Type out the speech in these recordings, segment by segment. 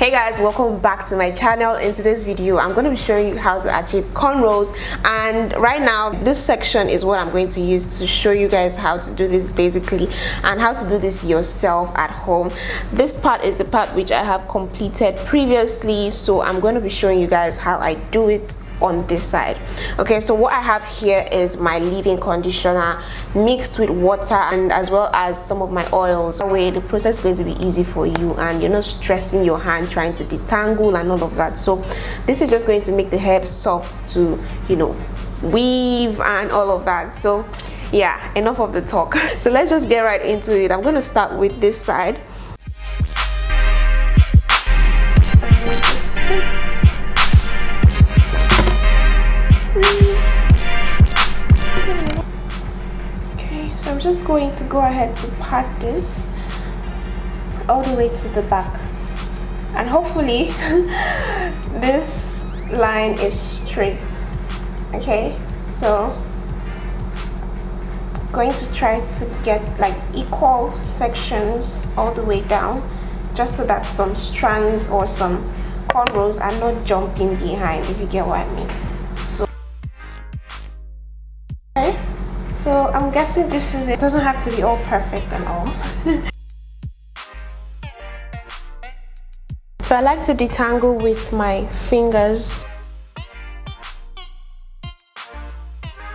Hey guys, welcome back to my channel. In today's video I'm going to be showing you how to achieve cornrows, and right now this section is what I'm going to use to show you guys how to do this basically, and how to do this yourself at home. This part is the part which I have completed previously, so I'm going to be showing you guys how I do it on this side. Okay, so what I have here is my leave-in conditioner mixed with water and as well as some of my oils. That way the process is going to be easy for you and you're not stressing your hand trying to detangle and all of that. So this is just going to make the hair soft to, you know, weave and all of that. So yeah, enough of the talk. So let's just get right into it. I'm going to start with this side. So I'm just going to go ahead to part this all the way to the back, and hopefully this line is straight. Okay, so I'm going to try to get like equal sections all the way down, just so that some strands or some cornrows are not jumping behind, if you get what I mean. So I'm guessing this is it. It doesn't have to be all perfect and all. So I like to detangle with my fingers.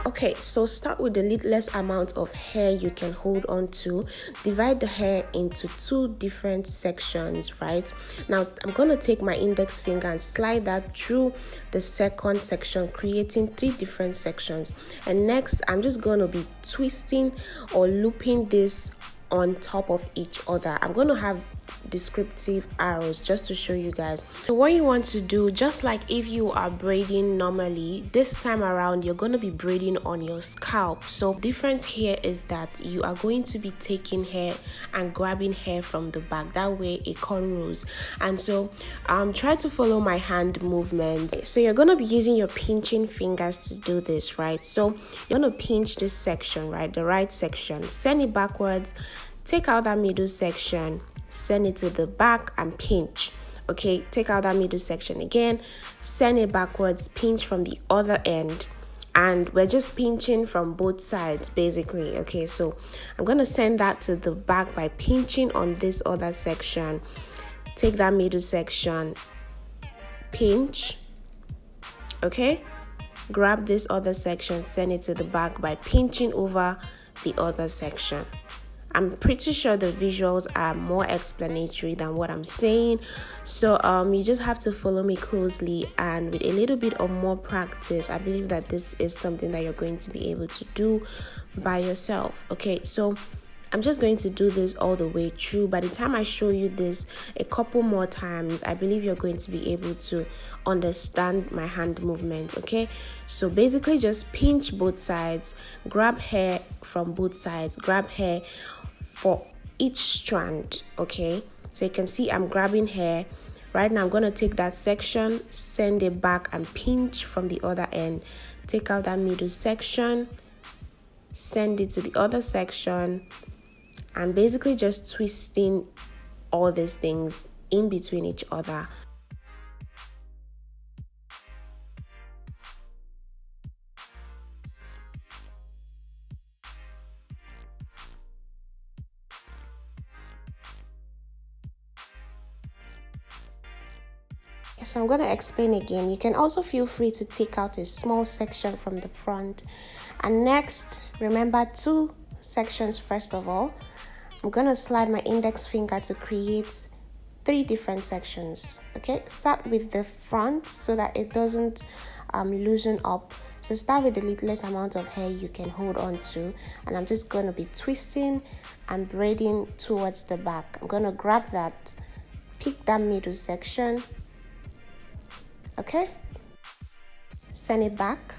Okay, so start with the littlest amount of hair you can hold on to. Divide the hair into two different sections, right? Now I'm going to take my index finger and slide that through the second section, creating three different sections. And next I'm just going to be twisting or looping this on top of each other. I'm going to have descriptive arrows just to show you guys. So what you want to do, just like if you are braiding normally, this time around you're going to be braiding on your scalp. So the difference here is that you are going to be taking hair and grabbing hair from the back, that way it cornrows. And so try to follow my hand movement. So you're going to be using your pinching fingers to do this, right? So you're going to pinch this section, right, the right section, send it backwards, take out that middle section, send it to the back and pinch. Okay, take out that middle section again, send it backwards, pinch from the other end, and we're just pinching from both sides basically. Okay, so I'm going to send that to the back by pinching on this other section, take that middle section, pinch. Okay, grab this other section, send it to the back by pinching over the other section. I'm pretty sure the visuals are more explanatory than what I'm saying, so you just have to follow me closely, and with a little bit of more practice I believe that this is something that you're going to be able to do by yourself. Okay, so I'm just going to do this all the way through. By the time I show you this a couple more times, I believe you're going to be able to understand my hand movement. Okay, so basically just pinch both sides, grab hair from both sides, grab hair for each strand. Okay, so you can see I'm grabbing hair right now. I'm going to take that section, send it back and pinch from the other end, take out that middle section, send it to the other section, and basically just twisting all these things in between each other. So I'm going to explain again. You can also feel free to take out a small section from the front, and next remember two sections. First of all, I'm going to slide my index finger to create three different sections. Okay, start with the front so that it doesn't loosen up. So start with the littlest amount of hair you can hold on to, and I'm just going to be twisting and braiding towards the back. I'm going to grab that, pick that middle section. Okay, send it back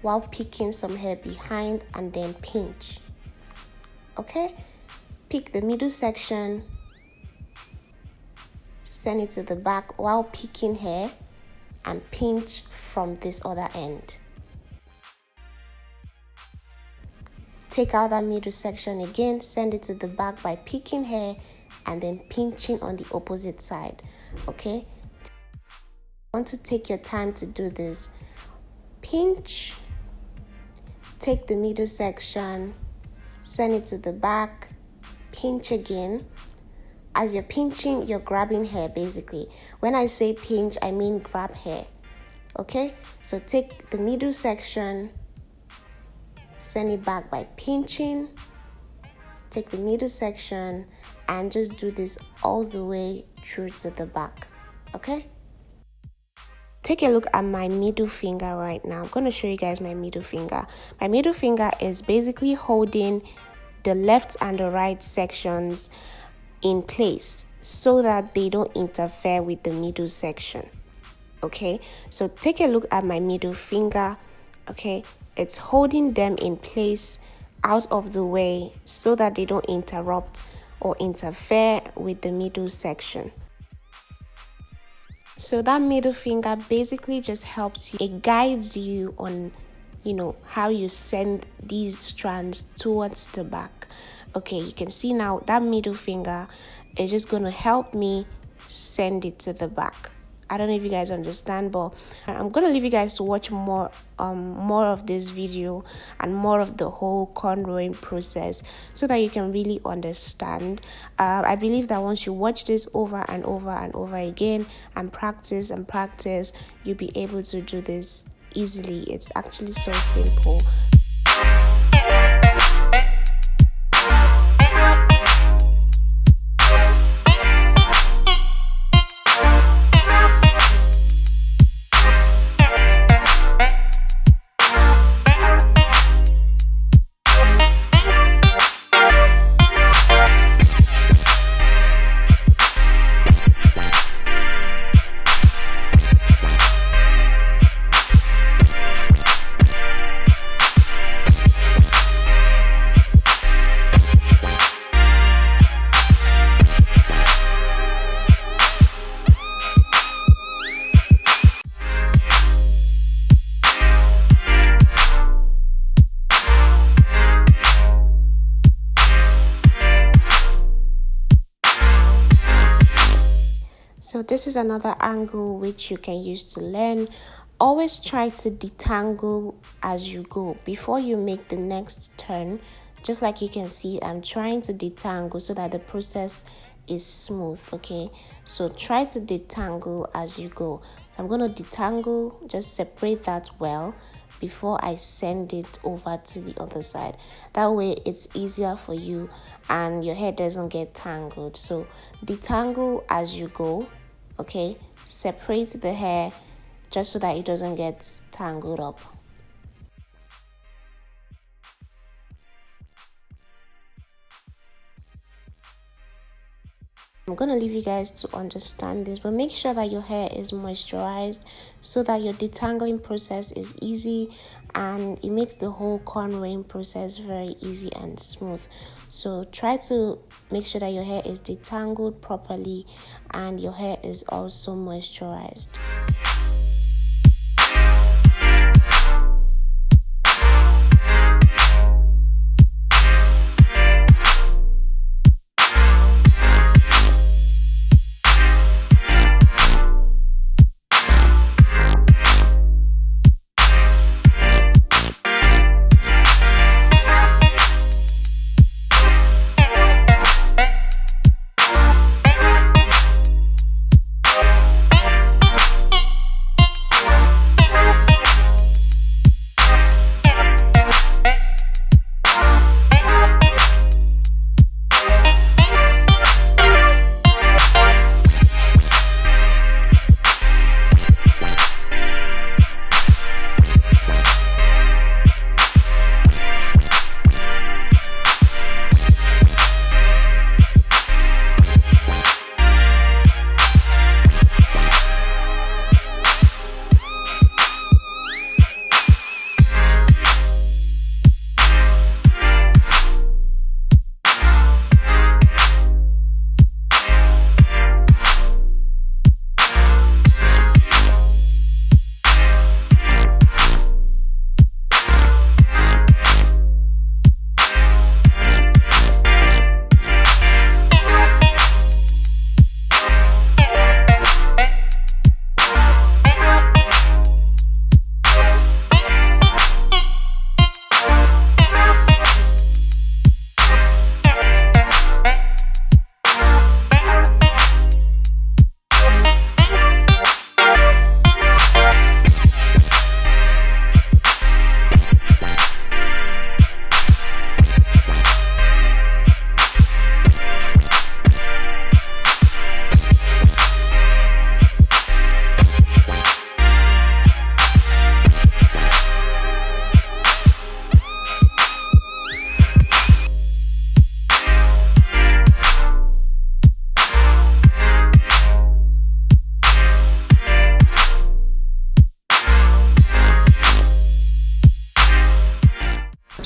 while picking some hair behind and then pinch. Okay, pick the middle section, send it to the back while picking hair and pinch from this other end. Take out that middle section again, send it to the back by picking hair and then pinching on the opposite side. Okay, want to take your time to do this. Pinch, take the middle section, send it to the back, pinch again. As you're pinching, you're grabbing hair basically. When I say pinch, I mean grab hair. Okay, so take the middle section, send it back by pinching, take the middle section, and just do this all the way through to the back. Okay, take a look at my middle finger right now. I'm going to show you guys my middle finger. My middle finger is basically holding the left and the right sections in place so that they don't interfere with the middle section. Okay, so take a look at my middle finger. Okay, it's holding them in place out of the way so that they don't interrupt or interfere with the middle section. So that middle finger basically just helps you, it guides you on, how you send these strands towards the back. Okay, you can see now that middle finger is just going to help me send it to the back. I don't know if you guys understand, but I'm going to leave you guys to watch more of this video and more of the whole cornrowing process so that you can really understand. I believe that once you watch this over and over and over again and practice, you'll be able to do this easily. It's actually so simple. So this is another angle which you can use to learn. Always try to detangle as you go before you make the next turn. Just like you can see, I'm trying to detangle so that the process is smooth. Okay, so try to detangle as you go. I'm going to detangle, just separate that well before I send it over to the other side. That way it's easier for you and your hair doesn't get tangled. So detangle as you go. Okay, separate the hair just so that it doesn't get tangled up. I'm going to leave you guys to understand this, but make sure that your hair is moisturized so that your detangling process is easy and it makes the whole cornrowing process very easy and smooth. So try to make sure that your hair is detangled properly and your hair is also moisturized.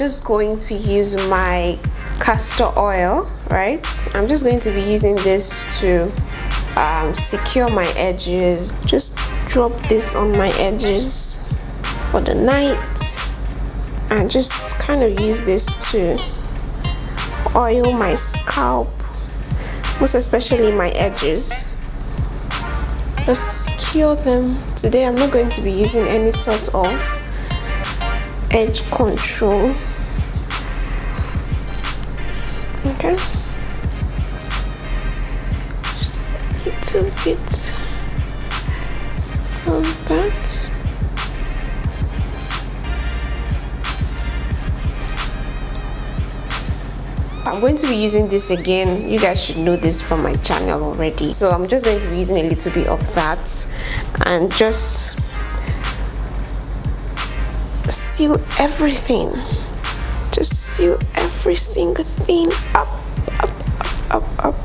just going to use my castor oil, right? I'm just going to be using this to secure my edges. Just drop this on my edges for the night, and just kind of use this to oil my scalp, most especially my edges. Just secure them. Today I'm not going to be using any sort of edge control. Okay, just a little bit of that. I'm going to be using this again. You guys should know this from my channel already. So I'm just going to be using a little bit of that and just seal everything. Just seal every single thing up, up, up, up.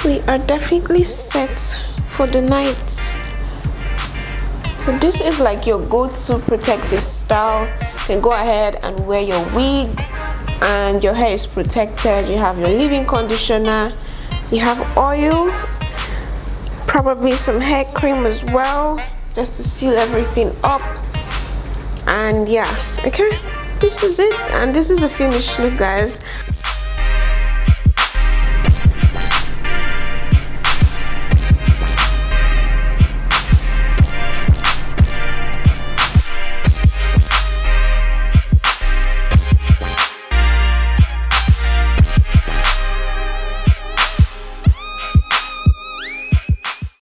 We are definitely set for the night. So this is like your go-to protective style. You can go ahead and wear your wig and your hair is protected. You have your leave-in conditioner, you have oil, probably some hair cream as well, just to seal everything up. And yeah, okay, this is it, and this is a finished look, guys.